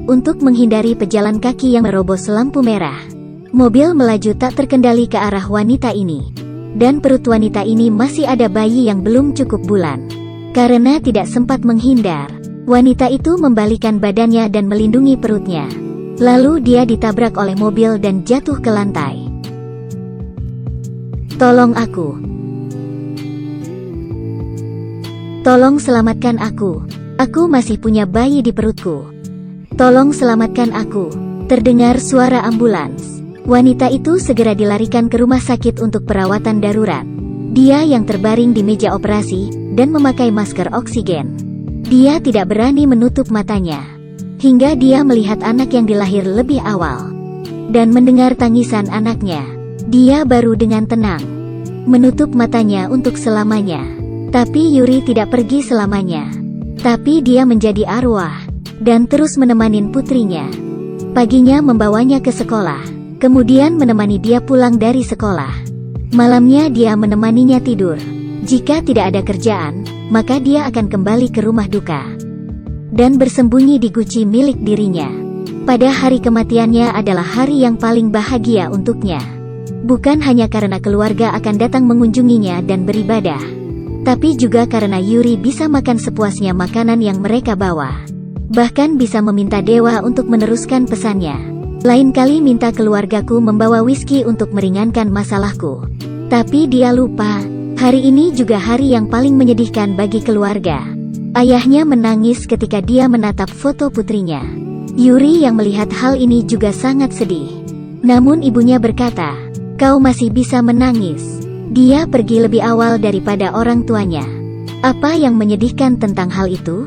Untuk menghindari pejalan kaki yang merobos lampu merah, mobil melaju tak terkendali ke arah wanita ini. Dan perut wanita ini masih ada bayi yang belum cukup bulan. Karena tidak sempat menghindar, wanita itu membalikan badannya dan melindungi perutnya. Lalu dia ditabrak oleh mobil dan jatuh ke lantai. "Tolong aku. Tolong selamatkan aku. Aku masih punya bayi di perutku. Tolong selamatkan aku." Terdengar suara ambulans. Wanita itu segera dilarikan ke rumah sakit untuk perawatan darurat. Dia yang terbaring di meja operasi dan memakai masker oksigen. Dia tidak berani menutup matanya hingga dia melihat anak yang dilahir lebih awal dan mendengar tangisan anaknya. Dia baru dengan tenang menutup matanya untuk selamanya. Tapi Yuri tidak pergi selamanya. Tapi dia menjadi arwah dan terus menemani putrinya. Paginya membawanya ke sekolah, kemudian menemani dia pulang dari sekolah. Malamnya dia menemaninya tidur. Jika tidak ada kerjaan, maka dia akan kembali ke rumah duka dan bersembunyi di guci milik dirinya. Pada hari kematiannya adalah hari yang paling bahagia untuknya. Bukan hanya karena keluarga akan datang mengunjunginya dan beribadah, tapi juga karena Yuri bisa makan sepuasnya makanan yang mereka bawa. Bahkan bisa meminta dewa untuk meneruskan pesannya. Lain kali minta keluargaku membawa whisky untuk meringankan masalahku. Tapi dia lupa, hari ini juga hari yang paling menyedihkan bagi keluarga. Ayahnya menangis ketika dia menatap foto putrinya. Yuri yang melihat hal ini juga sangat sedih. Namun ibunya berkata, "Kau masih bisa menangis. Dia pergi lebih awal daripada orang tuanya." Apa yang menyedihkan tentang hal itu?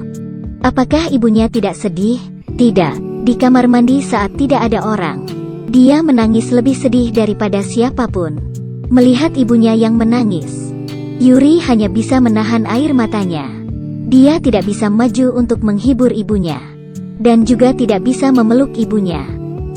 Apakah ibunya tidak sedih? Tidak. Di kamar mandi saat tidak ada orang, dia menangis lebih sedih daripada siapapun. Melihat ibunya yang menangis, Yuri hanya bisa menahan air matanya. Dia tidak bisa maju untuk menghibur ibunya, dan juga tidak bisa memeluk ibunya.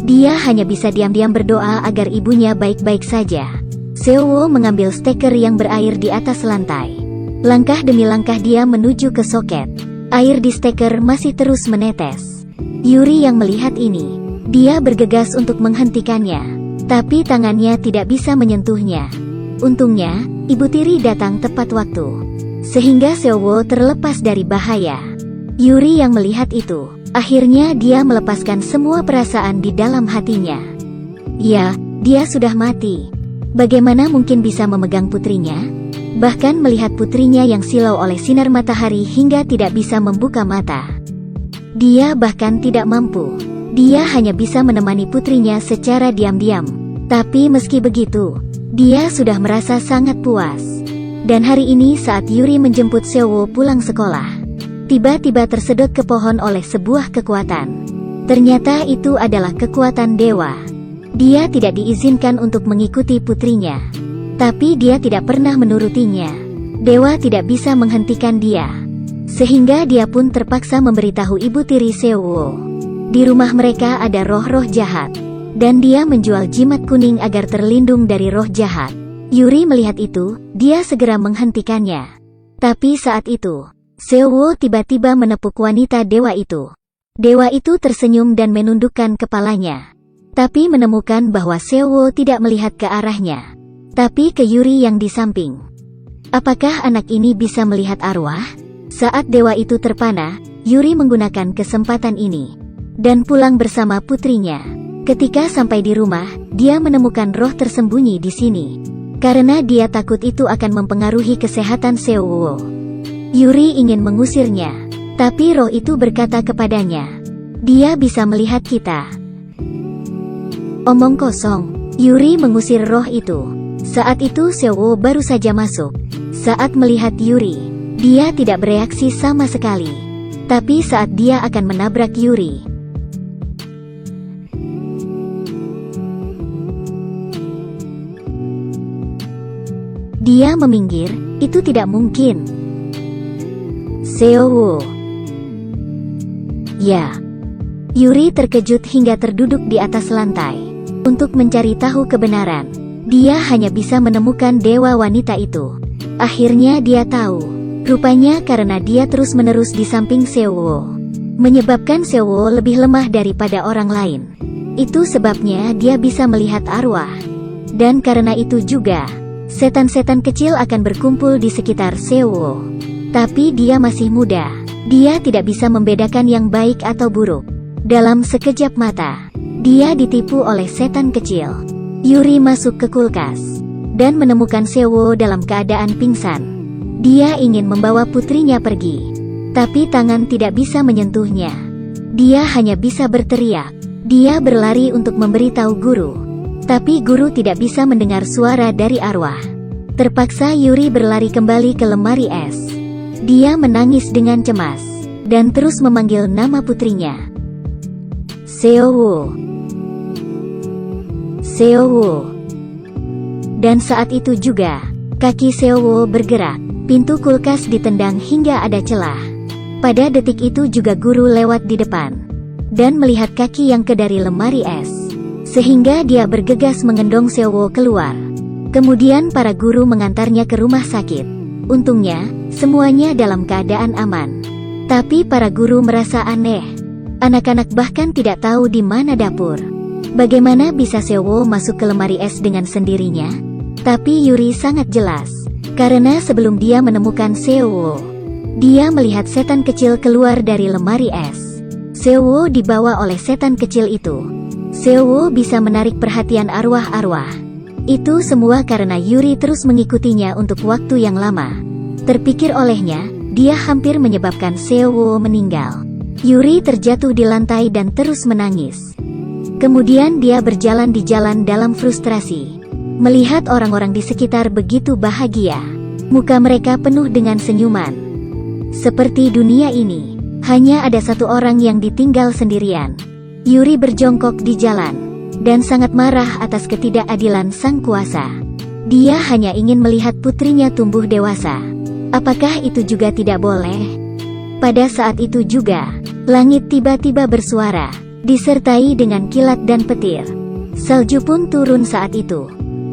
Dia hanya bisa diam-diam berdoa agar ibunya baik-baik saja. Seo-woo mengambil steker yang berair di atas lantai. Langkah demi langkah dia menuju ke soket. Air di steker masih terus menetes. Yuri yang melihat ini, dia bergegas untuk menghentikannya, tapi tangannya tidak bisa menyentuhnya. Untungnya, ibu tiri datang tepat waktu, sehingga Seo-woo terlepas dari bahaya. Yuri yang melihat itu, akhirnya dia melepaskan semua perasaan di dalam hatinya. Ya, dia sudah mati. Bagaimana mungkin bisa memegang putrinya? Bahkan melihat putrinya yang silau oleh sinar matahari hingga tidak bisa membuka mata. Dia bahkan tidak mampu. Dia hanya bisa menemani putrinya secara diam-diam. Tapi meski begitu, dia sudah merasa sangat puas. Dan hari ini saat Yuri menjemput Seo-woo pulang sekolah, tiba-tiba tersedot ke pohon oleh sebuah kekuatan. Ternyata itu adalah kekuatan dewa. Dia tidak diizinkan untuk mengikuti putrinya, tapi dia tidak pernah menurutinya. Dewa tidak bisa menghentikan dia, sehingga dia pun terpaksa memberitahu ibu tiri Seo-woo. Di rumah mereka ada roh-roh jahat, dan dia menjual jimat kuning agar terlindung dari roh jahat. Yuri melihat itu, dia segera menghentikannya. Tapi saat itu, Seo-woo tiba-tiba menepuk wanita dewa itu. Dewa itu tersenyum dan menundukkan kepalanya. Tapi menemukan bahwa Seo-woo tidak melihat ke arahnya, tapi ke Yuri yang di samping. Apakah anak ini bisa melihat arwah? Saat dewa itu terpana, Yuri menggunakan kesempatan ini dan pulang bersama putrinya. Ketika sampai di rumah, dia menemukan roh tersembunyi di sini. Karena dia takut itu akan mempengaruhi kesehatan Seo-woo, Yuri ingin mengusirnya. Tapi roh itu berkata kepadanya, "Dia bisa melihat kita." Omong kosong. Yuri mengusir roh itu. Saat itu Seo-woo baru saja masuk. Saat melihat Yuri, dia tidak bereaksi sama sekali. Tapi saat dia akan menabrak Yuri, dia meminggir. Itu tidak mungkin. Seo-woo. Ya. Yuri terkejut hingga terduduk di atas lantai. Untuk mencari tahu kebenaran, dia hanya bisa menemukan dewa wanita itu. Akhirnya dia tahu, rupanya karena dia terus-menerus di samping Seo-woo, menyebabkan Seowo lebih lemah daripada orang lain. Itu sebabnya dia bisa melihat arwah. Dan karena itu juga, setan-setan kecil akan berkumpul di sekitar Seowo. Tapi dia masih muda. Dia tidak bisa membedakan yang baik atau buruk. Dalam sekejap mata, dia ditipu oleh setan kecil. Yuri masuk ke kulkas dan menemukan Seowo dalam keadaan pingsan. Dia ingin membawa putrinya pergi, tapi tangan tidak bisa menyentuhnya. Dia hanya bisa berteriak. Dia berlari untuk memberitahu guru, tapi guru tidak bisa mendengar suara dari arwah. Terpaksa Yuri berlari kembali ke lemari es. Dia menangis dengan cemas dan terus memanggil nama putrinya. Seowo. Seowo. Dan saat itu juga, kaki Seowo bergerak. Pintu kulkas ditendang hingga ada celah. Pada detik itu juga guru lewat di depan dan melihat kaki yang dari lemari es, sehingga dia bergegas mengendong Seowo keluar. Kemudian para guru mengantarnya ke rumah sakit. Untungnya, semuanya dalam keadaan aman. Tapi para guru merasa aneh. Anak-anak bahkan tidak tahu di mana dapur. Bagaimana bisa Seowo masuk ke lemari es dengan sendirinya? Tapi Yuri sangat jelas, karena sebelum dia menemukan Seowo, dia melihat setan kecil keluar dari lemari es. Seowo dibawa oleh setan kecil itu. Seowo bisa menarik perhatian arwah-arwah. Itu semua karena Yuri terus mengikutinya untuk waktu yang lama. Terpikir olehnya, dia hampir menyebabkan Seowo meninggal. Yuri terjatuh di lantai dan terus menangis. Kemudian dia berjalan di jalan dalam frustrasi. Melihat orang-orang di sekitar begitu bahagia. Muka mereka penuh dengan senyuman. Seperti dunia ini, hanya ada satu orang yang ditinggal sendirian. Yuri berjongkok di jalan dan sangat marah atas ketidakadilan sang kuasa. Dia hanya ingin melihat putrinya tumbuh dewasa. Apakah itu juga tidak boleh? Pada saat itu juga, langit tiba-tiba bersuara, disertai dengan kilat dan petir. Salju pun turun saat itu.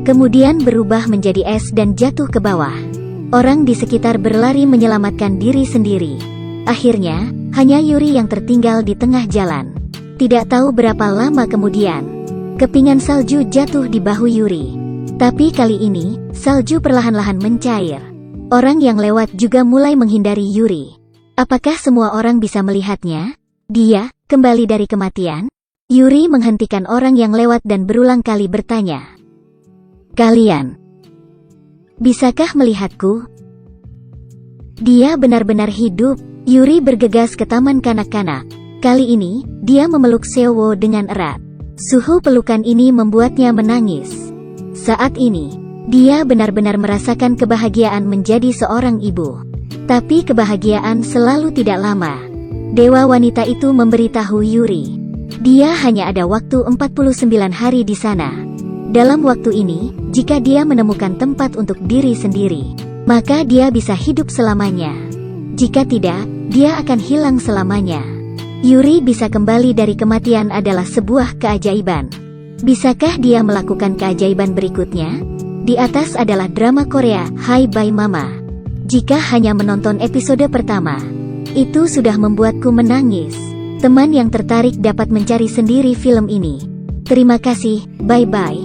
Kemudian berubah menjadi es dan jatuh ke bawah. Orang di sekitar berlari menyelamatkan diri sendiri. Akhirnya, hanya Yuri yang tertinggal di tengah jalan. Tidak tahu berapa lama kemudian, kepingan salju jatuh di bahu Yuri. Tapi kali ini, salju perlahan-lahan mencair. Orang yang lewat juga mulai menghindari Yuri. Apakah semua orang bisa melihatnya? Dia kembali dari kematian? Yuri menghentikan orang yang lewat dan berulang kali bertanya. Kalian, bisakah melihatku? Dia benar-benar hidup. Yuri bergegas ke taman kanak-kanak. Kali ini, dia memeluk Seowo dengan erat. Suhu pelukan ini membuatnya menangis. Saat ini, dia benar-benar merasakan kebahagiaan menjadi seorang ibu. Tapi kebahagiaan selalu tidak lama. Dewa wanita itu memberitahu Yuri, dia hanya ada waktu 49 hari di sana. Dalam waktu ini, jika dia menemukan tempat untuk diri sendiri, maka dia bisa hidup selamanya. Jika tidak, dia akan hilang selamanya. Yuri bisa kembali dari kematian adalah sebuah keajaiban. Bisakah dia melakukan keajaiban berikutnya? Di atas adalah drama Korea, Hi Bye Mama. Jika hanya menonton episode pertama, itu sudah membuatku menangis. Teman yang tertarik dapat mencari sendiri film ini. Terima kasih, bye-bye.